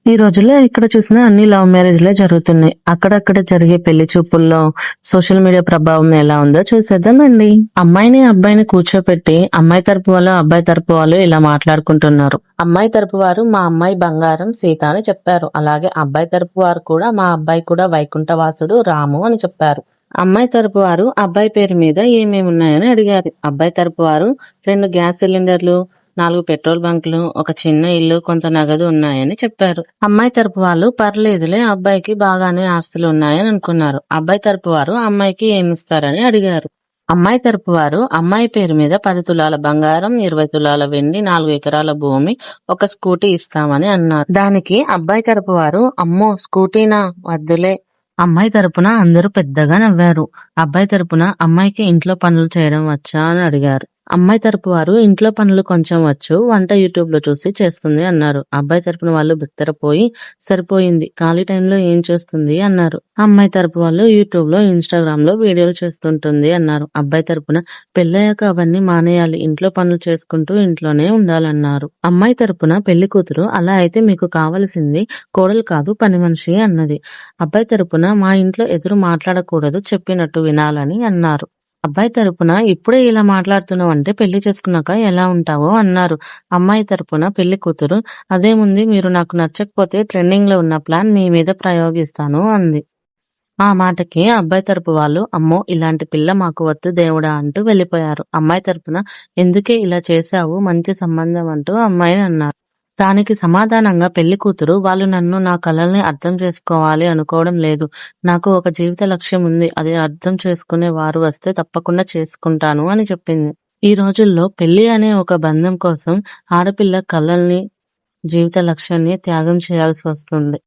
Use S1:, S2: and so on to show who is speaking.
S1: ఈ రోజుల్లో ఎక్కడ చూసినా అన్ని లవ్ మ్యారేజ్లే జరుగుతున్నాయి. అక్కడక్కడ జరిగే పెళ్లి చూపుల్లో సోషల్ మీడియా ప్రభావం ఎలా ఉందో చూసేద్దామండి. అమ్మాయిని అబ్బాయిని కూర్చోపెట్టి అమ్మాయి తరపు వాళ్ళు అబ్బాయి తరపు వాళ్ళు ఇలా మాట్లాడుకుంటున్నారు. అమ్మాయి తరపు వారు మా అమ్మాయి బంగారం సీత అని చెప్పారు. అలాగే అబ్బాయి తరపు వారు కూడా మా అబ్బాయి కూడా వైకుంఠవాసుడు రాము అని చెప్పారు. అమ్మాయి తరపు వారు అబ్బాయి పేరు మీద ఏమేమి ఉన్నాయని అడిగారు. అబ్బాయి తరపు వారు 2 గ్యాస్ సిలిండర్లు, 4 పెట్రోల్ బంకులు, ఒక చిన్న ఇల్లు, కొంత నగదు ఉన్నాయని చెప్పారు. అమ్మాయి తరపు వాళ్ళు పర్లేదులే అబ్బాయికి బాగానే ఆస్తులు ఉన్నాయని అనుకున్నారు. అబ్బాయి తరపు వారు అమ్మాయికి ఏమిస్తారని అడిగారు. అమ్మాయి తరపు వారు అమ్మాయి పేరు మీద 10 తులాల బంగారం, 20 తులాల వెండి, 4 ఎకరాల భూమి, ఒక స్కూటీ ఇస్తామని అన్నారు. దానికి అబ్బాయి తరపు వారు అమ్మో స్కూటీనా వద్దులే. అమ్మాయి తరపున అందరూ పెద్దగా నవ్వారు. అబ్బాయి తరపున అమ్మాయికి ఇంట్లో పనులు చేయడం వచ్చా అని అడిగారు. అమ్మాయి తరపు వారు ఇంట్లో పనులు కొంచెం వచ్చు, వంట యూట్యూబ్ లో చూసి చేస్తుంది అన్నారు. అబ్బాయి తరపున వాళ్ళు బిత్తరపోయి సరిపోయింది, ఖాళీ టైంలో ఏం చేస్తుంది అన్నారు. అమ్మాయి తరపు వాళ్ళు యూట్యూబ్ లో, ఇన్స్టాగ్రామ్ లో వీడియోలు చేస్తుంటుంది అన్నారు. అబ్బాయి తరపున పెళ్ళయ్యాక అవన్నీ మానేయాలి, ఇంట్లో పనులు చేసుకుంటూ ఇంట్లోనే ఉండాలన్నారు. అమ్మాయి తరపున పెళ్లి కూతురు అలా అయితే మీకు కావలసింది కోడలు కాదు పని మనిషి అన్నది. అబ్బాయి తరపున మా ఇంట్లో ఎదురు మాట్లాడకూడదు, చెప్పినట్టు వినాలని అన్నారు. అబ్బాయి తరపున ఇప్పుడే ఇలా మాట్లాడుతున్నావు అంటే పెళ్లి చేసుకున్నాక ఎలా ఉంటావో అన్నారు. అమ్మాయి తరపున పెళ్లి కూతురు అదేముంది, మీరు నాకు నచ్చకపోతే ట్రెండింగ్ లో ఉన్న ప్లాన్ మీ మీద ప్రయోగిస్తాను అంది. ఆ మాటకి అబ్బాయి తరపు వాళ్ళు అమ్మో ఇలాంటి పిల్ల మాకు వద్దు దేవుడా అంటూ వెళ్ళిపోయారు. అమ్మాయి తరపున ఎందుకే ఇలా చేశావు, మంచి సంబంధం అంటూ అమ్మాయిని అన్నారు. దానికి సమాధానంగా పెళ్లి కూతురు వాళ్ళు నన్ను నా కలల్ని అర్థం చేసుకోవాలి అనుకోవడం లేదు, నాకు ఒక జీవిత లక్ష్యం ఉంది, అది అర్థం చేసుకునే వారు వస్తే తప్పకుండా చేసుకుంటాను అని చెప్పింది. ఈ రోజుల్లో పెళ్లి అనే ఒక బంధం కోసం ఆడపిల్ల కలల్ని, జీవిత లక్ష్యాన్ని త్యాగం చేయాల్సి వస్తుంది.